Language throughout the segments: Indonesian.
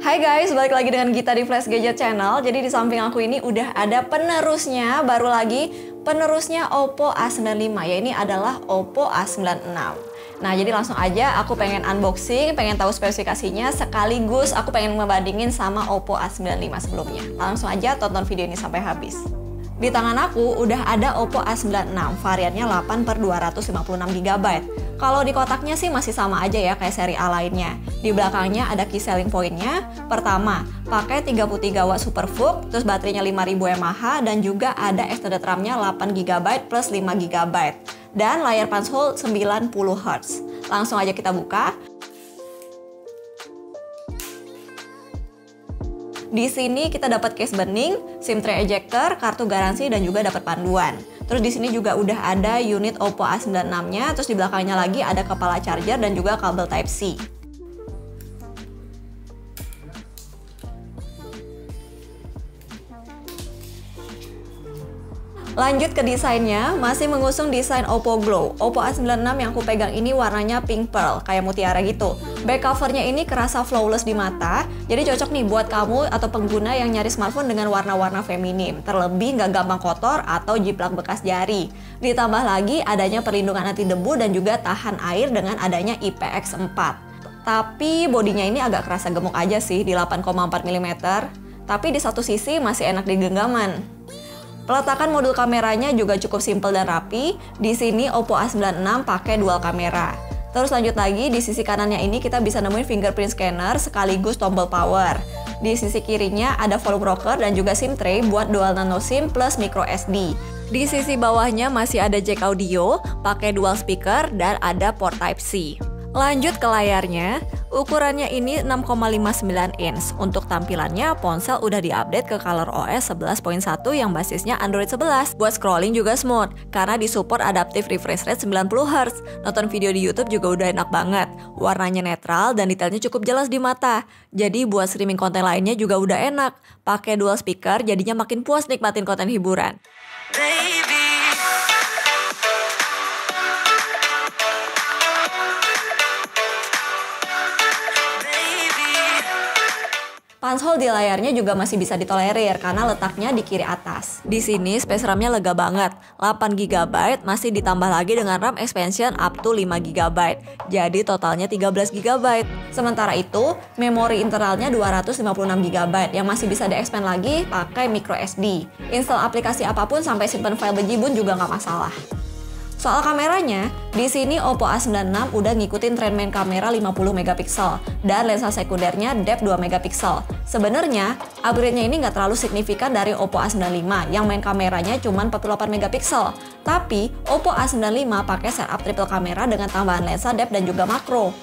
Hai guys, balik lagi dengan Gita di Flash Gadget Channel. Jadi di samping aku ini udah ada penerusnya, baru lagi penerusnya Oppo A95, ya ini adalah Oppo A96. Nah jadi langsung aja aku pengen unboxing, pengen tahu spesifikasinya, sekaligus aku pengen membandingin sama Oppo A95 sebelumnya. Langsung aja tonton video ini sampai habis. Di tangan aku udah ada Oppo A96, variannya 8/256GB. Kalau di kotaknya sih masih sama aja ya kayak seri A lainnya. Di belakangnya ada key selling point-nya. Pertama, pakai 33W Super VOOC, terus baterainya 5000 mAh, dan juga ada extended RAM-nya 8GB plus 5GB. Dan layar punch hole 90Hz. Langsung aja kita buka. Di sini kita dapat case bening, SIM tray ejector, kartu garansi, dan juga dapat panduan. Terus di sini juga udah ada unit Oppo A96-nya, terus di belakangnya lagi ada kepala charger dan juga kabel Type-C. Lanjut ke desainnya, masih mengusung desain Oppo Glow. Oppo A96 yang aku pegang ini warnanya pink pearl, kayak mutiara gitu. Back covernya ini kerasa flawless di mata, jadi cocok nih buat kamu atau pengguna yang nyari smartphone dengan warna-warna feminim. Terlebih nggak gampang kotor atau jiplak bekas jari. Ditambah lagi adanya perlindungan anti debu dan juga tahan air dengan adanya IPX4. Tapi bodinya ini agak kerasa gemuk aja sih di 8,4 mm. Tapi di satu sisi masih enak di genggaman. Peletakan modul kameranya juga cukup simpel dan rapi. Di sini Oppo A96 pakai dual kamera. Terus lanjut lagi, di sisi kanannya ini kita bisa nemuin fingerprint scanner sekaligus tombol power. Di sisi kirinya ada volume rocker dan juga SIM tray buat dual nano SIM plus micro SD. Di sisi bawahnya masih ada jack audio, pakai dual speaker, dan ada port Type-C. Lanjut ke layarnya, ukurannya ini 6,59 inch. Untuk tampilannya, ponsel udah diupdate ke ColorOS 11.1 yang basisnya Android 11. Buat scrolling juga smooth, karena disupport adaptive refresh rate 90Hz. Nonton video di YouTube juga udah enak banget. Warnanya netral dan detailnya cukup jelas di mata. Jadi buat streaming konten lainnya juga udah enak. Pakai dual speaker jadinya makin puas nikmatin konten hiburan. Baby. Punch hole di layarnya juga masih bisa ditolerir karena letaknya di kiri atas. Di sini space RAM-nya lega banget, 8GB masih ditambah lagi dengan RAM expansion up to 5GB. Jadi totalnya 13GB. Sementara itu, memori internalnya 256GB yang masih bisa di-expand lagi pakai micro SD. Install aplikasi apapun sampai simpen file bejibun juga nggak masalah. Soal kameranya, di sini Oppo A96 udah ngikutin tren main kamera 50MP dan lensa sekundernya depth 2MP. Sebenarnya, upgrade-nya ini nggak terlalu signifikan dari Oppo A95 yang main kameranya cuma 48MP. Tapi, Oppo A95 pakai setup triple kamera dengan tambahan lensa depth dan juga makro.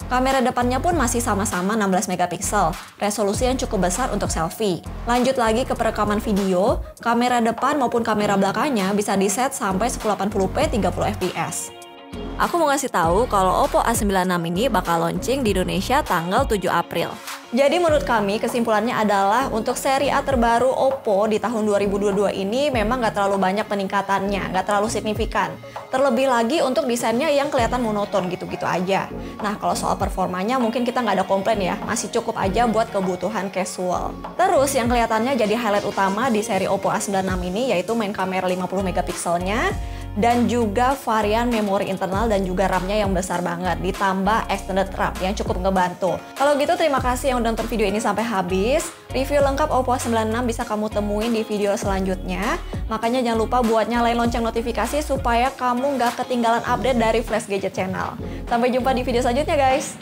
Kamera depannya pun masih sama-sama 16MP, resolusi yang cukup besar untuk selfie. Lanjut lagi ke perekaman video, kamera depan maupun kamera belakangnya bisa di-set sampai 1080p 30fps. Aku mau ngasih tahu kalau Oppo A96 ini bakal launching di Indonesia tanggal 7 April. Jadi menurut kami kesimpulannya adalah untuk seri A terbaru Oppo di tahun 2022 ini memang nggak terlalu banyak peningkatannya, nggak terlalu signifikan. Terlebih lagi untuk desainnya yang kelihatan monoton gitu-gitu aja. Nah kalau soal performanya mungkin kita nggak ada komplain ya, masih cukup aja buat kebutuhan casual. Terus yang kelihatannya jadi highlight utama di seri Oppo A96 ini yaitu main kamera 50MP-nya, dan juga varian memori internal dan juga RAM-nya yang besar banget, ditambah extended RAM yang cukup ngebantu. Kalau gitu terima kasih yang udah nonton video ini sampai habis. Review lengkap Oppo A96 bisa kamu temuin di video selanjutnya. Makanya jangan lupa buat nyalain lonceng notifikasi supaya kamu nggak ketinggalan update dari Flash Gadget Channel. Sampai jumpa di video selanjutnya guys!